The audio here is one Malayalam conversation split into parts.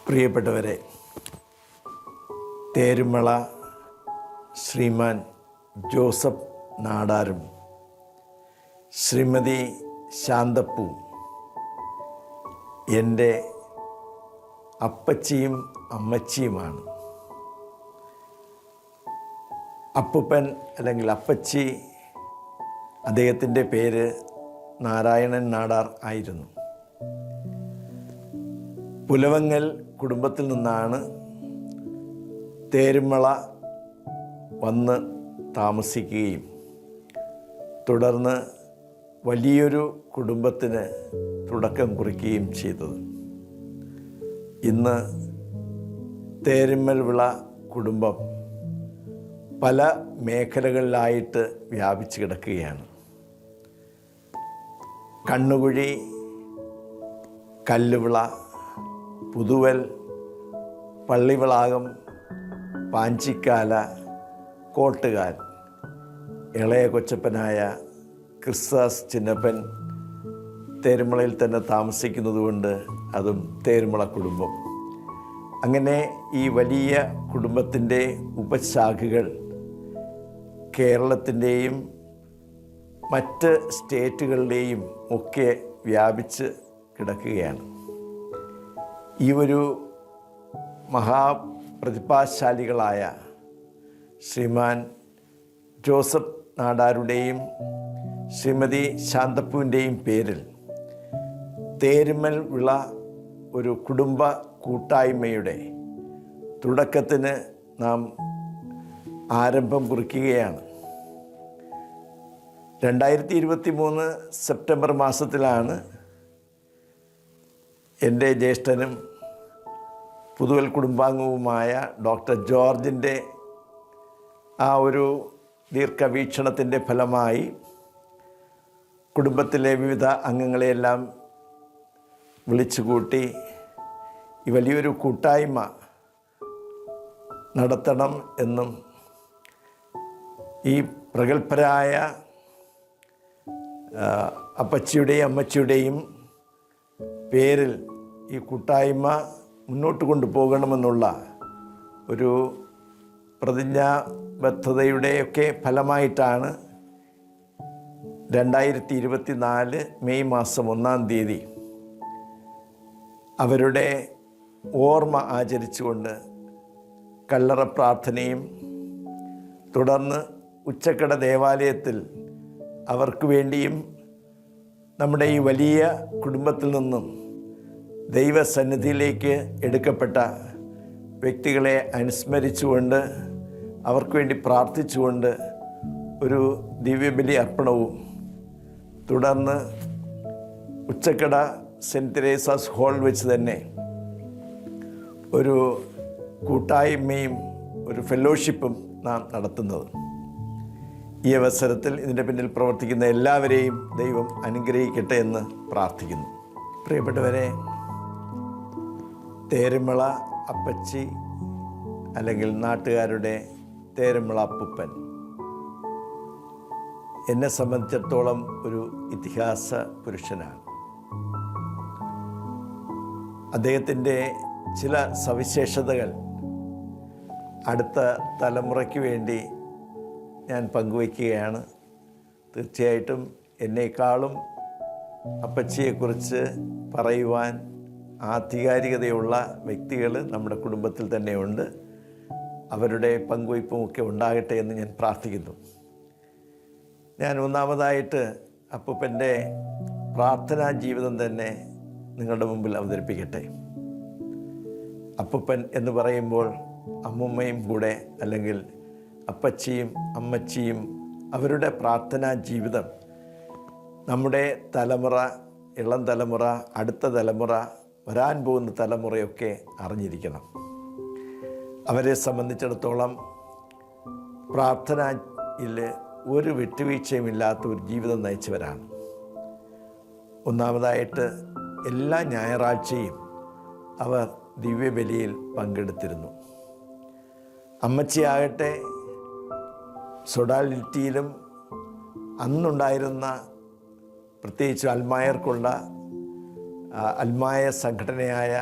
പ്രിയപ്പെട്ടവരെ, തേരുമള ശ്രീമാൻ ജോസഫ് നാടാരും ശ്രീമതി ശാന്തപ്പൂ എൻ്റെ അപ്പച്ചിയും അമ്മച്ചിയുമാണ്. അപ്പൂപ്പൻ അല്ലെങ്കിൽ അപ്പച്ചി, അദ്ദേഹത്തിൻ്റെ പേര് നാരായണൻ നാടാർ ആയിരുന്നു. പുലവങ്ങൽ കുടുംബത്തിൽ നിന്നാണ് തേരുമള വന്ന് താമസിക്കുകയും തുടർന്ന് വലിയൊരു കുടുംബത്തിന് തുടക്കം കുറിക്കുകയും ചെയ്തത്. ഇന്ന് തേരുമൽവിള കുടുംബം പല മേഖലകളിലായിട്ട് വ്യാപിച്ചു കിടക്കുകയാണ്. കണ്ണുകുഴി, കല്ലുവിള, പുതുവൽ, പള്ളിവിളാകം, പാഞ്ചിക്കാല, കോട്ടുകാൽ, ഇളയ കൊച്ചപ്പനായ ക്രിസ്താസ് ചിന്നപ്പൻ തേരുമളയിൽ തന്നെ താമസിക്കുന്നതുകൊണ്ട് അതും തേരുമള കുടുംബം. അങ്ങനെ ഈ വലിയ കുടുംബത്തിൻ്റെ ഉപശാഖകൾ കേരളത്തിൻ്റെയും മറ്റ് സ്റ്റേറ്റുകളുടെയും ഒക്കെ വ്യാപിച്ച് കിടക്കുകയാണ്. ഈ ഒരു മഹാപ്രതിഭാശാലികളായ ശ്രീമാൻ ജോസഫ് നാടാരുടെയും ശ്രീമതി ശാന്തപ്പൂവിൻ്റെയും പേരിൽ തേരുമൽവിള ഒരു കുടുംബ കൂട്ടായ്മയുടെ തുടക്കത്തിന് നാം ആരംഭം കുറിക്കുകയാണ്. 2023 സെപ്റ്റംബർ മാസത്തിലാണ് എൻ്റെ ജ്യേഷ്ഠനും പുതുവൽ കുടുംബാംഗവുമായ ഡോക്ടർ ജോർജിൻ്റെ ആ ഒരു ദീർഘവീക്ഷണത്തിൻ്റെ ഫലമായി കുടുംബത്തിലെ വിവിധ അംഗങ്ങളെയെല്ലാം വിളിച്ചുകൂട്ടി ഈ വലിയൊരു കൂട്ടായ്മ നടത്തണം എന്നും ഈ പ്രഗത്ഭരായ അപ്പച്ചിയുടെയും അമ്മച്ചിയുടെയും പേരിൽ ഈ കൂട്ടായ്മ മുന്നോട്ട് കൊണ്ടുപോകണമെന്നുള്ള ഒരു പ്രതിജ്ഞാബദ്ധതയുടെയൊക്കെ ഫലമായിട്ടാണ് 2024 മെയ് മാസം 1-ാം തീയതി അവരുടെ ഓർമ്മ ആചരിച്ചുകൊണ്ട് കല്ലറ പ്രാർത്ഥനയും തുടർന്ന് ഉച്ചക്കട ദേവാലയത്തിൽ അവർക്ക് വേണ്ടിയും നമ്മുടെ ഈ വലിയ കുടുംബത്തിൽ നിന്നും ദൈവസന്നിധിയിലേക്ക് എടുക്കപ്പെട്ട വ്യക്തികളെ അനുസ്മരിച്ചുകൊണ്ട് അവർക്ക് വേണ്ടി പ്രാർത്ഥിച്ചുകൊണ്ട് ഒരു ദിവ്യബലി അർപ്പണവും തുടർന്ന് ഉച്ചക്കട സെൻറ്റ് തെരേസാസ് ഹാൾ വെച്ച് തന്നെ ഒരു കൂട്ടായ്മയും ഒരു ഫെലോഷിപ്പും നാം നടത്തുന്നത്. ഈ അവസരത്തിൽ ഇതിൻ്റെ പിന്നിൽ പ്രവർത്തിക്കുന്ന എല്ലാവരെയും ദൈവം അനുഗ്രഹിക്കട്ടെ എന്ന് പ്രാർത്ഥിക്കുന്നു. പ്രിയപ്പെട്ടവരെ, തേരുമള അപ്പച്ചി അല്ലെങ്കിൽ നാട്ടുകാരുടെ തേരുമള അപ്പൂപ്പൻ എന്നെ സംബന്ധിച്ചിടത്തോളം ഒരു ഇതിഹാസ പുരുഷനാണ്. അദ്ദേഹത്തിൻ്റെ ചില സവിശേഷതകൾ അടുത്ത തലമുറയ്ക്ക് വേണ്ടി ഞാൻ പങ്കുവയ്ക്കുകയാണ്. തീർച്ചയായിട്ടും എന്നേക്കാളും അപ്പച്ചിയെക്കുറിച്ച് പറയുവാൻ ആധികാരികതയുള്ള വ്യക്തികൾ നമ്മുടെ കുടുംബത്തിൽ തന്നെയുണ്ട്. അവരുടെ പങ്കുവയ്പ്പുമൊക്കെ ഉണ്ടാകട്ടെ എന്ന് ഞാൻ പ്രാർത്ഥിക്കുന്നു. ഞാൻ ഒന്നാമതായിട്ട് അപ്പൂപ്പൻ്റെ പ്രാർത്ഥനാ ജീവിതം തന്നെ നിങ്ങളുടെ മുമ്പിൽ അവതരിപ്പിക്കട്ടെ. അപ്പൂപ്പൻ എന്ന് പറയുമ്പോൾ അമ്മുമ്മയും കൂടെ അല്ലെങ്കിൽ അപ്പച്ചിയും അമ്മച്ചിയും അവരുടെ പ്രാർത്ഥനാ ജീവിതം നമ്മുടെ തലമുറ, ഇളം തലമുറ, അടുത്ത തലമുറ, വരാൻ പോകുന്ന തലമുറയൊക്കെ അറിഞ്ഞിരിക്കണം. അവരെ സംബന്ധിച്ചിടത്തോളം പ്രാർത്ഥനയിൽ ഒരു വിട്ടുവീഴ്ചയുമില്ലാത്ത ഒരു ജീവിതം നയിച്ചവരാണ്. ഒന്നാമതായിട്ട് എല്ലാ ഞായറാഴ്ചയും അവർ ദിവ്യബലിയിൽ പങ്കെടുത്തിരുന്നു. അമ്മച്ചിയാകട്ടെ സൊഡാലിറ്റിയിലും അന്നുണ്ടായിരുന്ന പ്രത്യേകിച്ച് അൽമായർക്കുള്ള അൽമായ സംഘടനയായ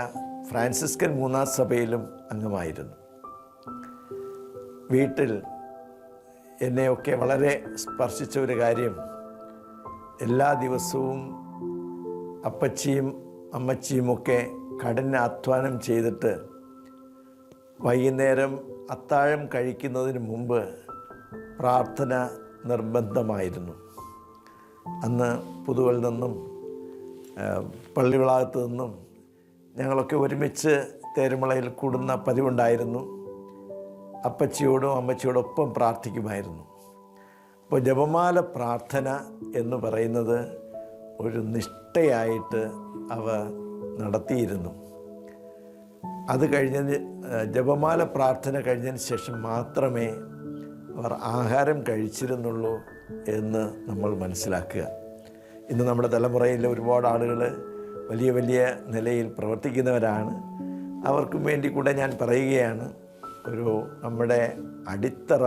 ഫ്രാൻസിസ്കൻ മൂന്നാം സഭയിലും അംഗമായിരുന്നു. വീട്ടിൽ എന്നെയൊക്കെ വളരെ സ്പർശിച്ച ഒരു കാര്യം, എല്ലാ ദിവസവും അപ്പച്ചിയും അമ്മച്ചിയുമൊക്കെ കഠിനാധ്വാനം ചെയ്തിട്ട് വൈകുന്നേരം അത്താഴം കഴിക്കുന്നതിന് മുമ്പ് പ്രാർത്ഥന നിർബന്ധമായിരുന്നു. അന്ന് പുതുവൽ നിന്നും പള്ളിവിളാകത്ത് നിന്നും ഞങ്ങളൊക്കെ ഒരുമിച്ച് തേരുമളയിൽ കൂടുന്ന പതിവുണ്ടായിരുന്നു. അപ്പച്ചിയോടും അമ്മച്ചിയോടൊപ്പം പ്രാർത്ഥിക്കുമായിരുന്നു. അപ്പോൾ ജപമാല പ്രാർത്ഥന എന്ന് പറയുന്നത് ഒരു നിഷ്ഠയായിട്ട് അവ നടത്തിയിരുന്നു. അത് കഴിഞ്ഞതിന് ജപമാല പ്രാർത്ഥന കഴിഞ്ഞതിന് ശേഷം മാത്രമേ അവർ ആഹാരം കഴിച്ചിരുന്നുള്ളൂ എന്ന് നമ്മൾ മനസ്സിലാക്കുക. ഇന്ന് നമ്മുടെ തലമുറയിൽ ഒരുപാട് ആളുകൾ വലിയ വലിയ നിലയിൽ പ്രവർത്തിക്കുന്നവരാണ്. അവർക്കും വേണ്ടി കൂടെ ഞാൻ പറയുകയാണ്, നമ്മുടെ അടിത്തറ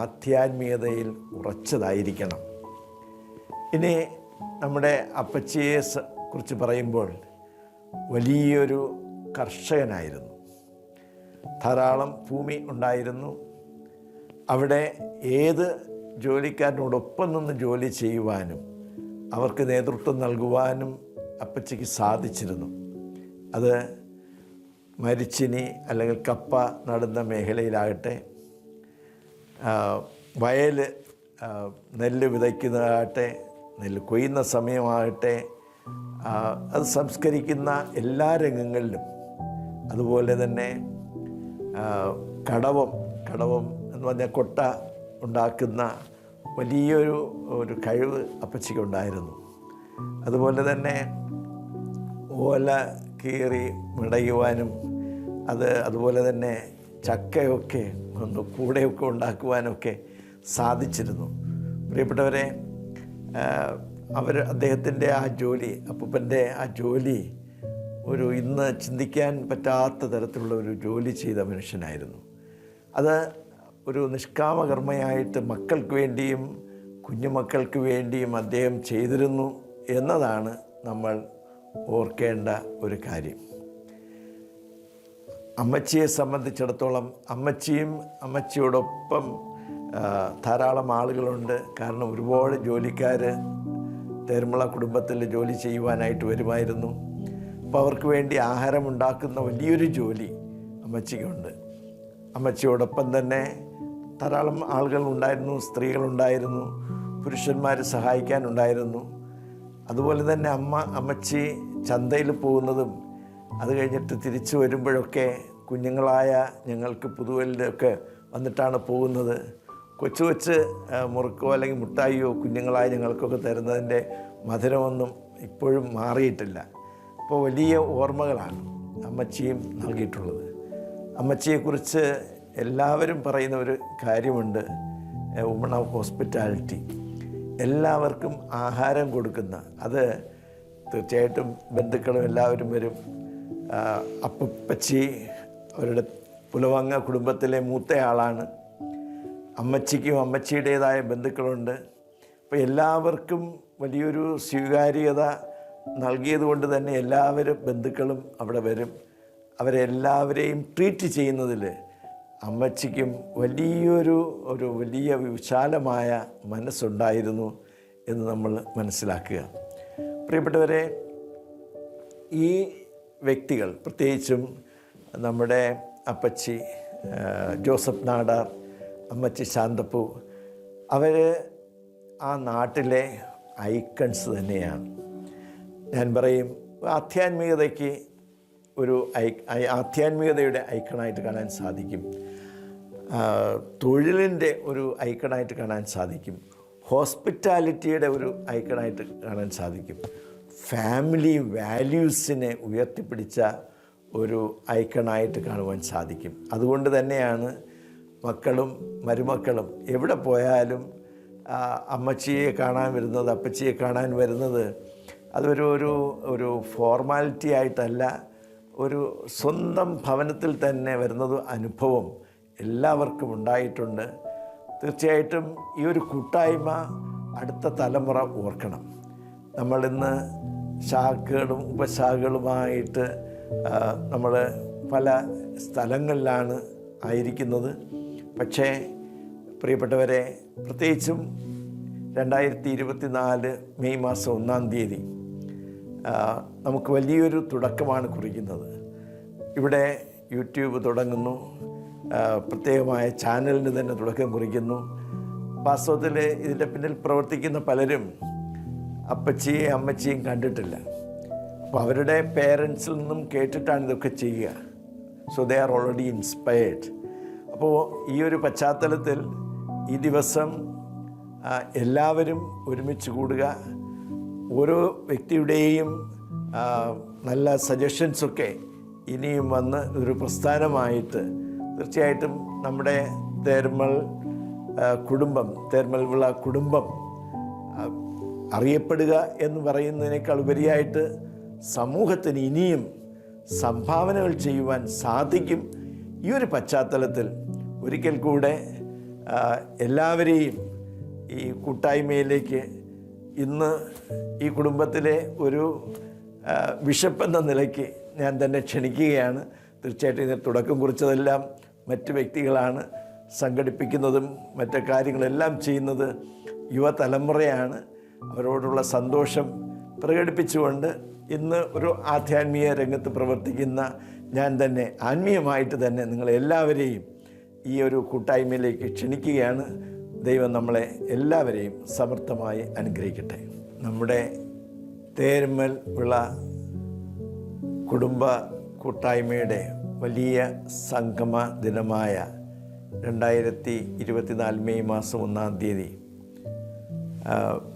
ആധ്യാത്മികതയിൽ ഉറച്ചതായിരിക്കണം. ഇനി നമ്മുടെ അപ്പച്ചിയെ കുറിച്ച് പറയുമ്പോൾ വലിയൊരു കർഷകനായിരുന്നു. ധാരാളം ഭൂമി ഉണ്ടായിരുന്നു. അവിടെ ഏത് ജോലിക്കാരനോടൊപ്പം നിന്ന് ജോലി ചെയ്യുവാനും അവർക്ക് നേതൃത്വം നൽകുവാനും അപ്പച്ചിക്ക് സാധിച്ചിരുന്നു. അത് മരിച്ചിനി അല്ലെങ്കിൽ കപ്പ നടുന്ന മേഖലയിലാകട്ടെ, വയൽ നെല്ല് വിതയ്ക്കുന്നതാകട്ടെ, നെല്ല് കൊയ്യുന്ന സമയമാകട്ടെ, അത് സംസ്കരിക്കുന്ന എല്ലാ രംഗങ്ങളിലും, അതുപോലെ തന്നെ കടവം എന്ന് പറഞ്ഞാൽ കൊട്ട ഉണ്ടാക്കുന്ന വലിയൊരു കഴിവ് അപ്പച്ചിക്കുണ്ടായിരുന്നു. അതുപോലെ തന്നെ ഓല കീറി മിടയുവാനും അതുപോലെ തന്നെ ചക്കയൊക്കെ കൂടെയൊക്കെ ഉണ്ടാക്കുവാനൊക്കെ സാധിച്ചിരുന്നു. പ്രിയപ്പെട്ടവരെ, അദ്ദേഹത്തിൻ്റെ ആ ജോലി, അപ്പൂപ്പൻ്റെ ആ ജോലി ഇന്ന് ചിന്തിക്കാൻ പറ്റാത്ത തരത്തിലുള്ള ഒരു ജോലി ചെയ്ത മനുഷ്യനായിരുന്നു. അത് ഒരു നിഷ്കാമകർമ്മയായിട്ട് മക്കൾക്ക് വേണ്ടിയും കുഞ്ഞുമക്കൾക്ക് വേണ്ടിയും അദ്ദേഹം ചെയ്തിരുന്നു എന്നതാണ് നമ്മൾ ഓർക്കേണ്ട ഒരു കാര്യം. അമ്മച്ചിയെ സംബന്ധിച്ചിടത്തോളം അമ്മച്ചിയോടൊപ്പം ധാരാളം ആളുകളുണ്ട്. കാരണം ഒരുപാട് ജോലിക്കാർ തേരുമള കുടുംബത്തിൽ ജോലി ചെയ്യുവാനായിട്ട് വരുമായിരുന്നു. അപ്പോൾ അവർക്ക് വേണ്ടി ആഹാരം ഉണ്ടാക്കുന്ന വലിയൊരു ജോലി അമ്മച്ചിക്കുണ്ട്. അമ്മച്ചിയോടൊപ്പം തന്നെ ധാരാളം ആളുകൾ ഉണ്ടായിരുന്നു, സ്ത്രീകളുണ്ടായിരുന്നു, പുരുഷന്മാർ സഹായിക്കാനുണ്ടായിരുന്നു. അതുപോലെ തന്നെ അമ്മച്ചി ചന്തയിൽ പോകുന്നതും അത് കഴിഞ്ഞിട്ട് തിരിച്ചു വരുമ്പോഴൊക്കെ കുഞ്ഞുങ്ങളായ ഞങ്ങൾക്ക് പുതുവലിലൊക്കെ വന്നിട്ടാണ് പോകുന്നത്. കൊച്ചു മുറുക്കോ അല്ലെങ്കിൽ മുട്ടായിയോ കുഞ്ഞുങ്ങളായ ഞങ്ങൾക്കൊക്കെ തരുന്നതിൻ്റെ മധുരമൊന്നും ഇപ്പോഴും മാറിയിട്ടില്ല. അപ്പോൾ വലിയ ഓർമ്മകളാണ് അമ്മച്ചിയും നൽകിയിട്ടുള്ളത്. അമ്മച്ചിയെക്കുറിച്ച് എല്ലാവരും പറയുന്ന ഒരു കാര്യമുണ്ട്, വുമൺ ഓഫ് ഹോസ്പിറ്റാലിറ്റി. എല്ലാവർക്കും ആഹാരം കൊടുക്കുന്ന, അത് തീർച്ചയായിട്ടും ബന്ധുക്കളും എല്ലാവരും വരും. അപ്പച്ചി അവരുടെ പുലവങ്ങ കുടുംബത്തിലെ മൂത്തയാളാണ്. അമ്മച്ചിക്കും അമ്മച്ചിയുടേതായ ബന്ധുക്കളുണ്ട്. അപ്പോൾ എല്ലാവർക്കും വലിയൊരു സ്വീകാര്യത നൽകിയത് കൊണ്ട് തന്നെ എല്ലാവരും ബന്ധുക്കളും അവിടെ വരും. അവരെല്ലാവരെയും ട്രീറ്റ് ചെയ്യുന്നതിൽ അമ്മച്ചിക്കും വലിയ വിശാലമായ മനസ്സുണ്ടായിരുന്നു എന്ന് നമ്മൾ മനസ്സിലാക്കുക. പ്രിയപ്പെട്ടവരെ, ഈ വ്യക്തികൾ, പ്രത്യേകിച്ചും നമ്മുടെ അപ്പച്ചി ജോസഫ് നാടാർ, അമ്മച്ചി ശാന്തപ്പൂ, അവർ ആ നാട്ടിലെ ഐക്കൺസ് തന്നെയാണ്. ഞാൻ പറയും, ആധ്യാത്മികതയ്ക്ക് ആധ്യാത്മികതയുടെ ഐക്കണായിട്ട് കാണാൻ സാധിക്കും. തൊഴിലിൻ്റെ ഒരു ഐക്കണായിട്ട് കാണാൻ സാധിക്കും. ഹോസ്പിറ്റാലിറ്റിയുടെ ഒരു ഐക്കണായിട്ട് കാണാൻ സാധിക്കും. ഫാമിലി വാല്യൂസിനെ ഉയർത്തിപ്പിടിച്ച ഒരു ഐക്കണായിട്ട് കാണുവാൻ സാധിക്കും. അതുകൊണ്ട് തന്നെയാണ് മക്കളും മരുമക്കളും എവിടെ പോയാലും അമ്മച്ചിയെ കാണാൻ വരുന്നത്, അപ്പച്ചിയെ കാണാൻ വരുന്നത് അതൊരു ഫോർമാലിറ്റി ആയിട്ടല്ല, ഒരു സ്വന്തം ഭവനത്തിൽ തന്നെ വരുന്നത് അനുഭവം എല്ലാവർക്കും ഉണ്ടായിട്ടുണ്ട്. തീർച്ചയായിട്ടും ഈ ഒരു കൂട്ടായ്മ അടുത്ത തലമുറ ഓർക്കണം. നമ്മളിന്ന് ശാഖകളും ഉപശാഖകളുമായിട്ട് നമ്മൾ പല സ്ഥലങ്ങളിലാണ് ആയിരിക്കുന്നത്. പക്ഷേ പ്രിയപ്പെട്ടവരെ, പ്രത്യേകിച്ചും 2024 മെയ് മാസം 1-ാം തീയതി നമുക്ക് വലിയൊരു തുടക്കമാണ് കുറിക്കുന്നത്. ഇവിടെ യൂട്യൂബ് തുടങ്ങുന്നു, പ്രത്യേകമായ ചാനലിന് തന്നെ തുടക്കം കുറിക്കുന്നു. വാസ്തവത്തിൽ ഇതിൻ്റെ പിന്നിൽ പ്രവർത്തിക്കുന്ന പലരും അപ്പച്ചിയും അമ്മച്ചിയും കണ്ടിട്ടില്ല. അപ്പോൾ അവരുടെ പേരൻസിൽ നിന്നും കേട്ടിട്ടാണ് ഇതൊക്കെ ചെയ്യുക. So they are already inspired. അപ്പോൾ ഈ ഒരു പശ്ചാത്തലത്തിൽ ഈ ദിവസം എല്ലാവരും ഒരുമിച്ച് കൂടുക. ഓരോ വ്യക്തിയുടെയും നല്ല സജഷൻസൊക്കെ ഇനിയും വന്ന് ഒരു പ്രസ്ഥാനമായിട്ട് തീർച്ചയായിട്ടും നമ്മുടെ തേർമൽ വിള കുടുംബം അറിയപ്പെടുക എന്ന് പറയുന്നതിനേക്കാൾ ഉപരിയായിട്ട് സമൂഹത്തിന് ഇനിയും സംഭാവനകൾ ചെയ്യുവാൻ സാധിക്കും. ഈ ഒരു പശ്ചാത്തലത്തിൽ ഒരിക്കൽ കൂടെ എല്ലാവരെയും ഈ കൂട്ടായ്മയിലേക്ക് ഇന്ന് ഈ കുടുംബത്തിലെ ഒരു ബിഷപ്പ് എന്ന നിലയ്ക്ക് ഞാൻ തന്നെ ക്ഷണിക്കുകയാണ്. തീർച്ചയായിട്ടും ഇതിന് തുടക്കം കുറിച്ചതെല്ലാം മറ്റ് വ്യക്തികളാണ്. സംഘടിപ്പിക്കുന്നതും മറ്റ് കാര്യങ്ങളെല്ലാം ചെയ്യുന്നത് യുവതലമുറയാണ്. അവരോടുള്ള സന്തോഷം പ്രകടിപ്പിച്ചുകൊണ്ട് ഇന്ന് ഒരു ആധ്യാത്മിക രംഗത്ത് പ്രവർത്തിക്കുന്ന ഞാൻ തന്നെ ആത്മീയമായിട്ട് തന്നെ നിങ്ങളെല്ലാവരെയും ഈ ഒരു കൂട്ടായ്മയിലേക്ക് ക്ഷണിക്കുകയാണ്. ദൈവം നമ്മളെ എല്ലാവരെയും സമർത്ഥമായി അനുഗ്രഹിക്കട്ടെ. നമ്മുടെ തേർമൽ വിള കുടുംബ കൂട്ടായ്മയുടെ വലിയ സംഗമ ദിനമായ 2024 മെയ് മാസം 1-ാം തീയതി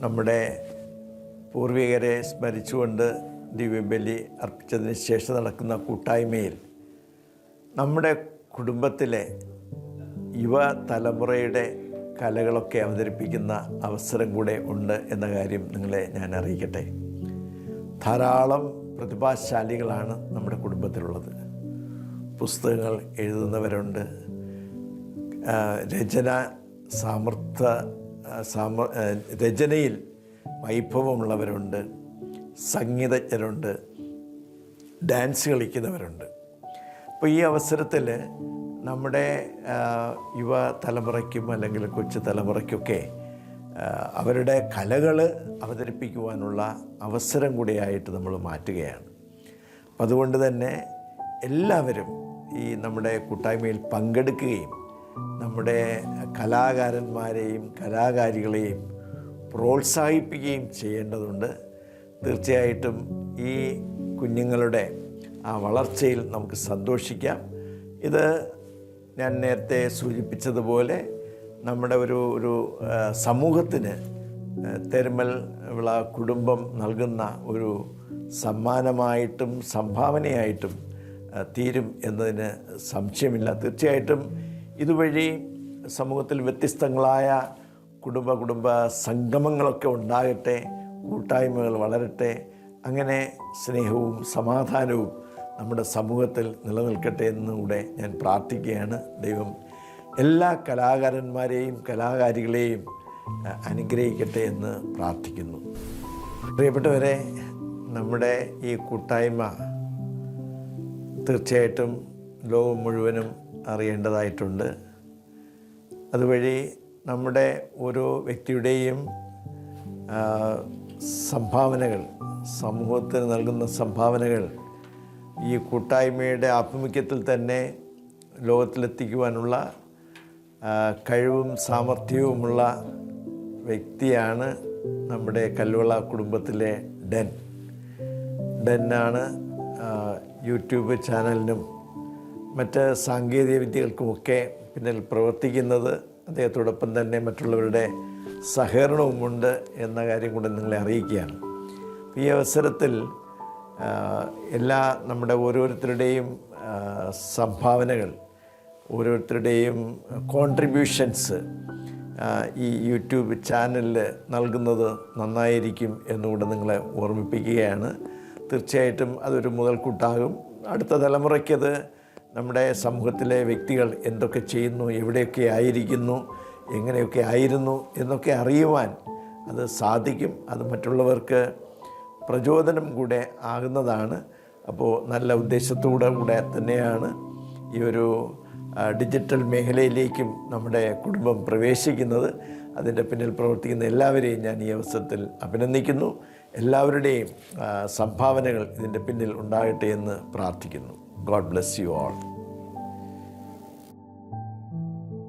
നമ്മുടെ പൂർവികരെ സ്മരിച്ചുകൊണ്ട് ദിവ്യബലി അർപ്പിച്ചതിന് ശേഷം നടക്കുന്ന കൂട്ടായ്മയിൽ നമ്മുടെ കുടുംബത്തിലെ യുവതലമുറയുടെ കലകളൊക്കെ അവതരിപ്പിക്കുന്ന അവസരം കൂടെ ഉണ്ട് എന്ന കാര്യം നിങ്ങളെ ഞാൻ അറിയിക്കട്ടെ. ധാരാളം പ്രതിഭാശാലികളാണ് നമ്മുടെ കുടുംബത്തിലുള്ളത്. പുസ്തകങ്ങൾ എഴുതുന്നവരുണ്ട്, രചനയിൽ വൈഭവമുള്ളവരുണ്ട്, സംഗീതജ്ഞരുണ്ട്, ഡാൻസ് കളിക്കുന്നവരുണ്ട്. അപ്പോൾ ഈ അവസരത്തിൽ നമ്മുടെ യുവതലമുറയ്ക്കും അല്ലെങ്കിൽ കൊച്ചു തലമുറയ്ക്കൊക്കെ അവരുടെ കലകൾ അവതരിപ്പിക്കുവാനുള്ള അവസരം കൂടിയായിട്ട് നമ്മൾ മാറ്റുകയാണ്. അപ്പം അതുകൊണ്ട് തന്നെ എല്ലാവരും ഈ നമ്മുടെ കൂട്ടായ്മയിൽ പങ്കെടുക്കുകയും നമ്മുടെ കലാകാരന്മാരെയും കലാകാരികളെയും പ്രോത്സാഹിപ്പിക്കുകയും ചെയ്യേണ്ടതുണ്ട്. തീർച്ചയായിട്ടും ഈ കുഞ്ഞുങ്ങളുടെ ആ വളർച്ചയിൽ നമുക്ക് സന്തോഷിക്കാം. ഇത് ഞാൻ നേരത്തെ സൂചിപ്പിച്ചതുപോലെ നമ്മുടെ ഒരു സമൂഹത്തിന് തേർമൽ വിള കുടുംബം നൽകുന്ന ഒരു സമ്മാനമായിട്ടും സംഭാവനയായിട്ടും തീരും എന്നതിന് സംശയമില്ല. തീർച്ചയായിട്ടും ഇതുവഴി സമൂഹത്തിൽ വ്യത്യസ്തങ്ങളായ കുടുംബ സംഗമങ്ങളൊക്കെ ഉണ്ടാകട്ടെ, കൂട്ടായ്മകൾ വളരട്ടെ. അങ്ങനെ സ്നേഹവും സമാധാനവും നമ്മുടെ സമൂഹത്തിൽ നിലനിൽക്കട്ടെ എന്നുകൂടെ ഞാൻ പ്രാർത്ഥിക്കുകയാണ്. ദൈവം എല്ലാ കലാകാരന്മാരെയും കലാകാരികളെയും അനുഗ്രഹിക്കട്ടെ എന്ന് പ്രാർത്ഥിക്കുന്നു. പ്രിയപ്പെട്ടവരെ, നമ്മുടെ ഈ കൂട്ടായ്മ തീർച്ചയായിട്ടും ലോകം മുഴുവനും അറിയേണ്ടതായിട്ടുണ്ട്. അതുവഴി നമ്മുടെ ഓരോ വ്യക്തിയുടെയും സംഭാവനകൾ, സമൂഹത്തിന് നൽകുന്ന സംഭാവനകൾ ഈ കൂട്ടായ്മയുടെ ആഭിമുഖ്യത്തിൽ തന്നെ ലോകത്തിലെത്തിക്കുവാനുള്ള കഴിവും സാമർഥ്യവുമുള്ള വ്യക്തിയാണ് നമ്മുടെ കല്ലുവള കുടുംബത്തിലെ ഡെന്നാണ് യൂട്യൂബ് ചാനലിനും മറ്റ് സാങ്കേതിക വിദ്യകൾക്കുമൊക്കെ പിന്നിൽ പ്രവർത്തിക്കുന്നത്. അദ്ദേഹത്തോടൊപ്പം തന്നെ മറ്റുള്ളവരുടെ സഹകരണവുമുണ്ട് എന്ന കാര്യം കൂടെ നിങ്ങളെ അറിയിക്കുകയാണ്. ഈ അവസരത്തിൽ എല്ലാ നമ്മുടെ ഓരോരുത്തരുടെയും സംഭാവനകൾ, ഓരോരുത്തരുടെയും കോൺട്രിബ്യൂഷൻസ് ഈ യൂട്യൂബ് ചാനലിൽ നൽകുന്നത് നന്നായിരിക്കും എന്നുകൂടെ നിങ്ങളെ ഓർമ്മിപ്പിക്കുകയാണ്. തീർച്ചയായിട്ടും അതൊരു മുതൽക്കൂട്ടാകും. അടുത്ത തലമുറയ്ക്കത് നമ്മുടെ സമൂഹത്തിലെ വ്യക്തികൾ എന്തൊക്കെ ചെയ്യുന്നു, എവിടെയൊക്കെ ആയിരിക്കുന്നു, എങ്ങനെയൊക്കെ ആയിരുന്നു എന്നൊക്കെ അറിയുവാൻ അത് സാധിക്കും. അത് മറ്റുള്ളവർക്ക് പ്രചോദനം കൂടെ ആകുന്നതാണ്. അപ്പോൾ നല്ല ഉദ്ദേശത്തോടു കൂടെ തന്നെയാണ് ഈ ഒരു ഡിജിറ്റൽ മേഖലയിലേക്കും നമ്മുടെ കുടുംബം പ്രവേശിക്കുന്നത്. അതിൻ്റെ പിന്നിൽ പ്രവർത്തിക്കുന്ന എല്ലാവരെയും ഞാൻ ഈ അവസരത്തിൽ അഭിനന്ദിക്കുന്നു. എല്ലാവരുടെയും സംഭാവനകൾ ഇതിൻ്റെ പിന്നിൽ ഉണ്ടാകട്ടെ എന്ന് പ്രാർത്ഥിക്കുന്നു. God bless you all.